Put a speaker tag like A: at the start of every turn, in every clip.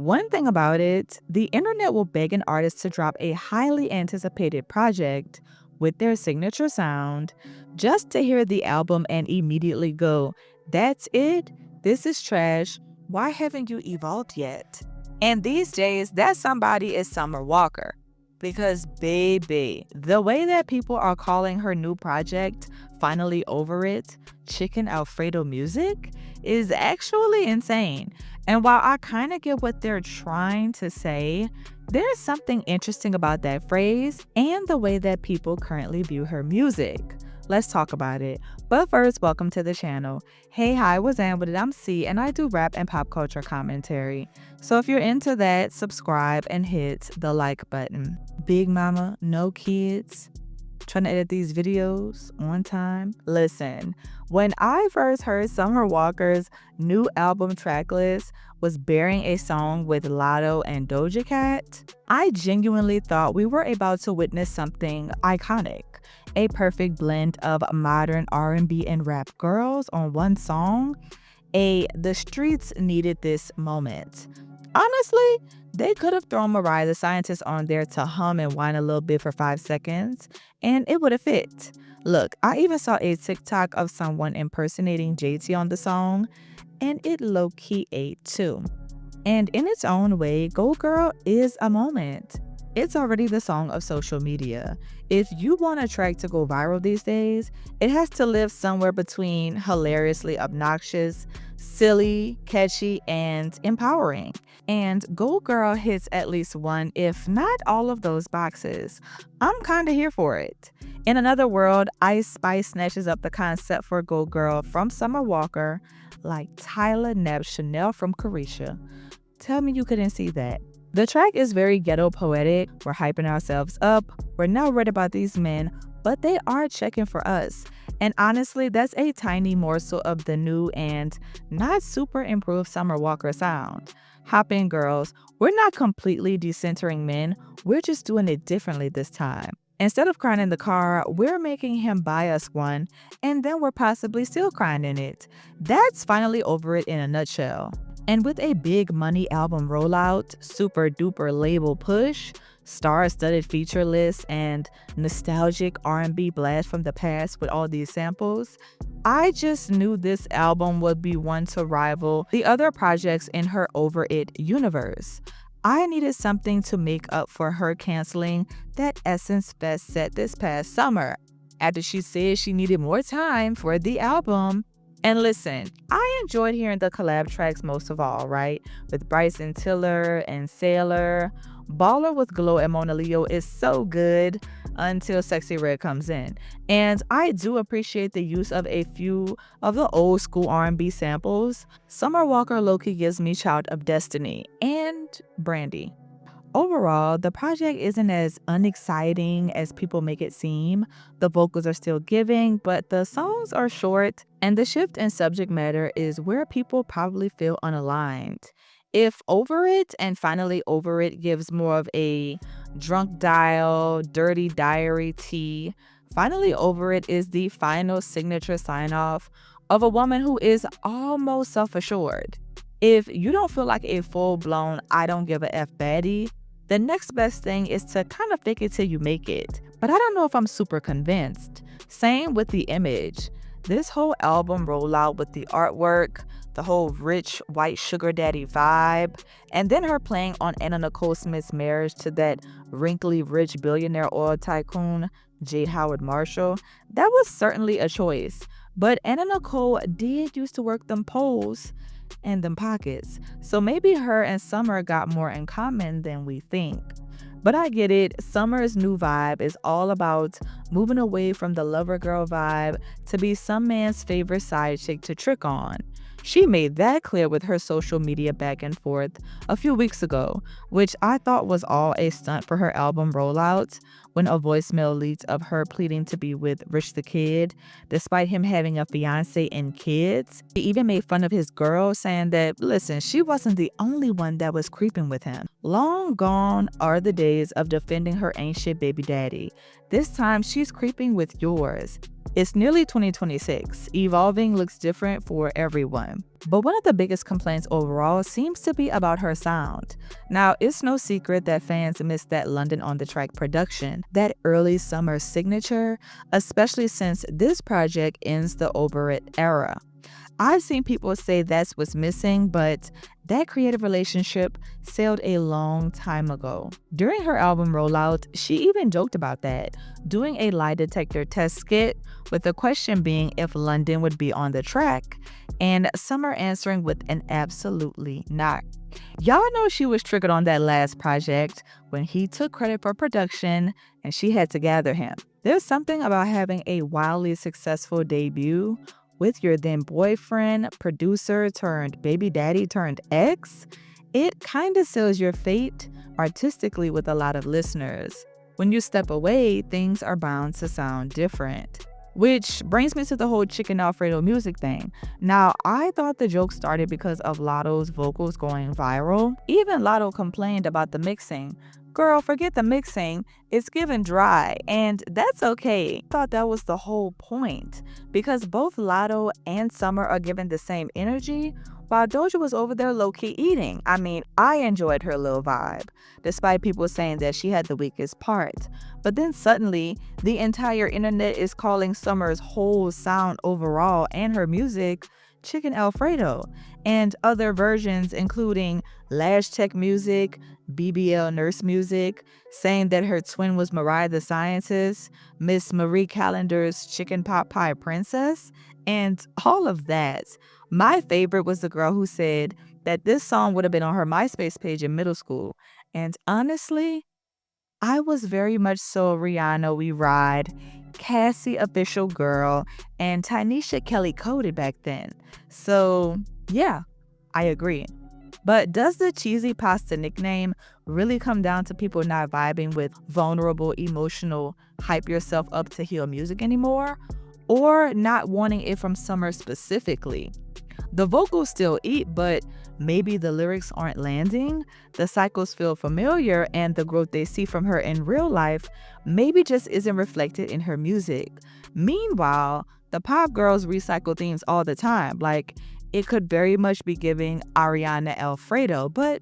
A: One thing about it, the internet will beg an artist to drop a highly anticipated project with their signature sound just to hear the album and immediately go, "That's it? This is trash. Why haven't you evolved yet?" And these days, that somebody is Summer Walker. Because, baby, the way that people are calling her new project, Finally Over It, Chicken Alfredo music, is actually insane. And while I kind of get what they're trying to say, there's something interesting about that phrase and the way that people currently view her music. Let's talk about it. But first, welcome to the channel. Hey, hi, what's with it? I'm C, and I do rap and pop culture commentary. So if you're into that, subscribe and hit the like button. Big mama, no kids, trying to edit these videos on time. Listen, when I first heard Summer Walker's new album tracklist was bearing a song with Latto and Doja Cat, I genuinely thought we were about to witness something iconic. A perfect blend of modern R&B and rap girls on one song. The streets needed this moment. Honestly, they could have thrown Mariah the Scientist on there to hum and whine a little bit for 5 seconds, and it would have fit. Look, I even saw a TikTok of someone impersonating JT on the song, and it low-key ate too. And in its own way, Go Girl is a moment. It's already the song of social media. If you want a track to go viral these days, it has to live somewhere between hilariously obnoxious, silly, catchy, and empowering. And Go Girl hits at least one, if not all of those boxes. I'm kinda here for it. In another world, Ice Spice snatches up the concept for Go Girl from Summer Walker like Tyler nabbed Chanel from Carisha. Tell me you couldn't see that. The track is very ghetto poetic. We're hyping ourselves up. We're not worried about these men, but they are checking for us. And honestly, that's a tiny morsel of the new and not super improved Summer Walker sound. Hop in, girls. We're not completely decentering men. We're just doing it differently this time. Instead of crying in the car, we're making him buy us one, and then we're possibly still crying in it. That's Finally Over It in a nutshell. And with a big money album rollout, super duper label push, star-studded feature list, and nostalgic R&B blast from the past with all these samples, I just knew this album would be one to rival the other projects in her Over It universe. I needed something to make up for her canceling that Essence Fest set this past summer, after she said she needed more time for the album. And listen, I enjoyed hearing the collab tracks most of all, right? With Bryson Tiller and Sailor. Baller with Glow and Mona Leo is so good until Sexy Red comes in. And I do appreciate the use of a few of the old school R&B samples. Summer Walker low-key gives me Child of Destiny and Brandy. Overall, the project isn't as unexciting as people make it seem. The vocals are still giving, but the songs are short, and the shift in subject matter is where people probably feel unaligned. If Over It and Finally Over It gives more of a drunk dial, dirty diary tea, Finally Over It is the final signature sign-off of a woman who is almost self-assured. If you don't feel like a full-blown I don't give a F baddie, the next best thing is to kind of fake it till you make it. But I don't know if I'm super convinced. Same with the image. This whole album rollout with the artwork, the whole rich white sugar daddy vibe, and then her playing on Anna Nicole Smith's marriage to that wrinkly rich billionaire oil tycoon, J. Howard Marshall, that was certainly a choice. But Anna Nicole did used to work them poles and them pockets, so maybe her and Summer got more in common than we think. But I get it, Summer's new vibe is all about moving away from the lover girl vibe to be some man's favorite side chick to trick on. She made that clear with her social media back and forth a few weeks ago, which I thought was all a stunt for her album rollout, when a voicemail leaked of her pleading to be with Rich the Kid, despite him having a fiance and kids. He even made fun of his girl, saying that, listen, she wasn't the only one that was creeping with him. Long gone are the days of defending her ain't shit baby daddy. This time, she's creeping with yours. It's nearly 2026. Evolving looks different for everyone. But one of the biggest complaints overall seems to be about her sound. Now, it's no secret that fans miss that London on the Track production, that early summer signature, especially since this project ends the Over It era. I've seen people say that's what's missing, but that creative relationship sailed a long time ago. During her album rollout, she even joked about that, doing a lie detector test skit with the question being if London would be on the track, and Summer answering with an absolutely not. Y'all know she was triggered on that last project when he took credit for production and she had to gather him. There's something about having a wildly successful debut with your then boyfriend, producer turned baby daddy turned ex. It kind of seals your fate artistically with a lot of listeners. When you step away, things are bound to sound different. Which brings me to the whole Chicken Alfredo music thing. Now, I thought the joke started because of Latto's vocals going viral. Even Latto complained about the mixing. Girl, forget the mixing. It's given dry, and that's okay. I thought that was the whole point. Because both Latto and Summer are given the same energy, while Doja was over there low-key eating. I mean, I enjoyed her little vibe, despite people saying that she had the weakest part. But then suddenly, the entire internet is calling Summer's whole sound overall and her music Chicken Alfredo, and other versions including Lash Tech music, BBL Nurse music, saying that her twin was Mariah the Scientist, Miss Marie Callender's Chicken Pot Pie Princess, and all of that. My favorite was the girl who said that this song would have been on her MySpace page in middle school. And honestly, I was very much so Rihanna We Ride, Cassie Official Girl, and Tynesha Kelly Coded back then. So, yeah, I agree. But does the cheesy pasta nickname really come down to people not vibing with vulnerable, emotional, hype yourself up to heal music anymore? Or not wanting it from Summer specifically? The vocals still eat, but maybe the lyrics aren't landing, the cycles feel familiar, and the growth they see from her in real life maybe just isn't reflected in her music. Meanwhile, the pop girls recycle themes all the time, like it could very much be giving Ariana Alfredo, but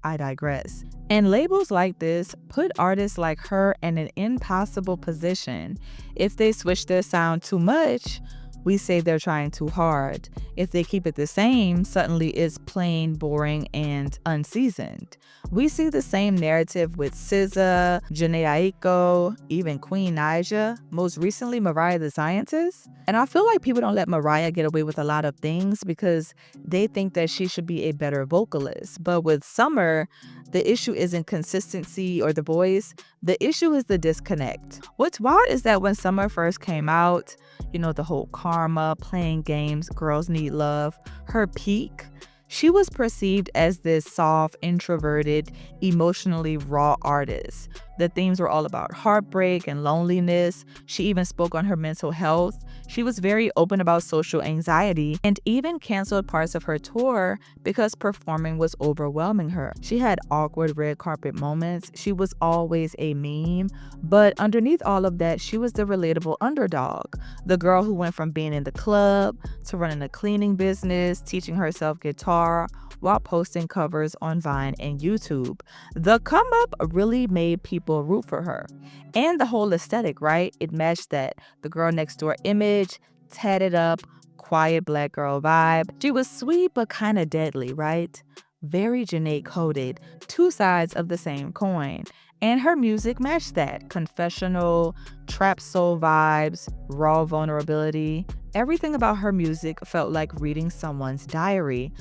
A: I digress. And labels like this put artists like her in an impossible position. If they switch their sound too much, we say they're trying too hard. If they keep it the same, suddenly it's plain, boring, and unseasoned. We see the same narrative with SZA, Janae Aiko, even Queen Naija, most recently Mariah the Scientist. And I feel like people don't let Mariah get away with a lot of things because they think that she should be a better vocalist. But with Summer, the issue isn't consistency or the voice. The issue is the disconnect. What's wild is that when Summer first came out, the whole karma, playing games, girls need love, her peak, she was perceived as this soft, introverted, emotionally raw artist. The themes were all about heartbreak and loneliness. She even spoke on her mental health. She was very open about social anxiety and even canceled parts of her tour because performing was overwhelming her. She had awkward red carpet moments. She was always a meme. But underneath all of that, she was the relatable underdog, the girl who went from being in the club to running a cleaning business, teaching herself guitar, while posting covers on Vine and YouTube. The come up really made people root for her. And the whole aesthetic, right? It matched that. The girl next door image, tatted up, quiet black girl vibe. She was sweet but kind of deadly, right? Very Janae coded, two sides of the same coin. And her music matched that. Confessional, trap soul vibes, raw vulnerability. Everything about her music felt like reading someone's diary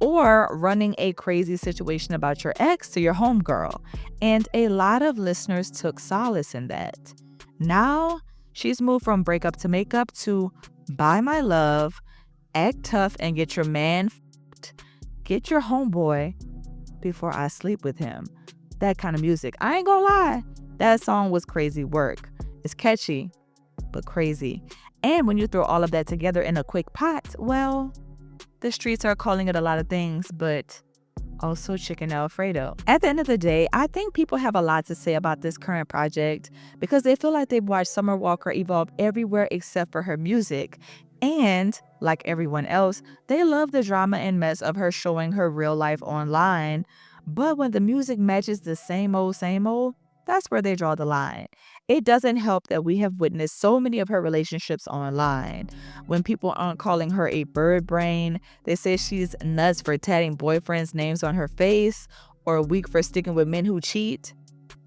A: or running a crazy situation about your ex to your homegirl. And a lot of listeners took solace in that. Now, she's moved from breakup to makeup to buy my love, act tough and get your man f***ed, get your homeboy before I sleep with him. That kind of music. I ain't gonna lie, that song was crazy work. It's catchy, but crazy. And when you throw all of that together in a quick pot, well, the streets are calling it a lot of things, but also Chicken Alfredo. At the end of the day, I think people have a lot to say about this current project because they feel like they've watched Summer Walker evolve everywhere except for her music. And, like everyone else, they love the drama and mess of her showing her real life online. But when the music matches the same old, that's where they draw the line. It doesn't help that we have witnessed so many of her relationships online. When people aren't calling her a bird brain, they say she's nuts for tatting boyfriends' names on her face or weak for sticking with men who cheat.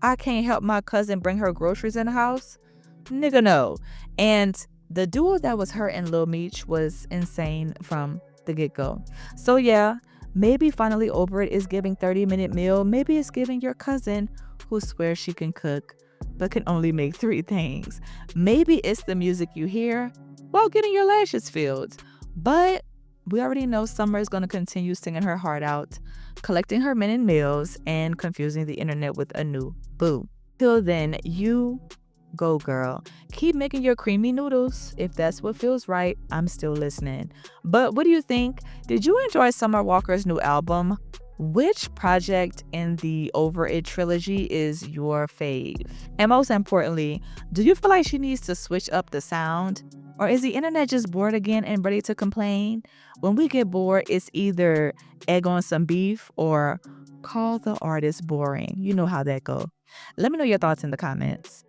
A: I can't help my cousin bring her groceries in the house. Nigga, no. And the duo that was her and Lil Meech was insane from the get go. So, yeah, maybe Finally Over It is giving 30-minute meal. Maybe it's giving your cousin who swears she can cook but can only make three things. Maybe it's the music you hear while getting your lashes filled. But we already know Summer is going to continue singing her heart out, collecting her men and meals, and confusing the internet with a new boo. Till then, you go, girl. Keep making your creamy noodles. If that's what feels right, I'm still listening. But what do you think? Did you enjoy Summer Walker's new album? Which project in the Over It trilogy is your fave? And most importantly, do you feel like she needs to switch up the sound? Or is the internet just bored again and ready to complain? When we get bored, it's either egg on some beef or call the artist boring. You know how that go. Let me know your thoughts in the comments.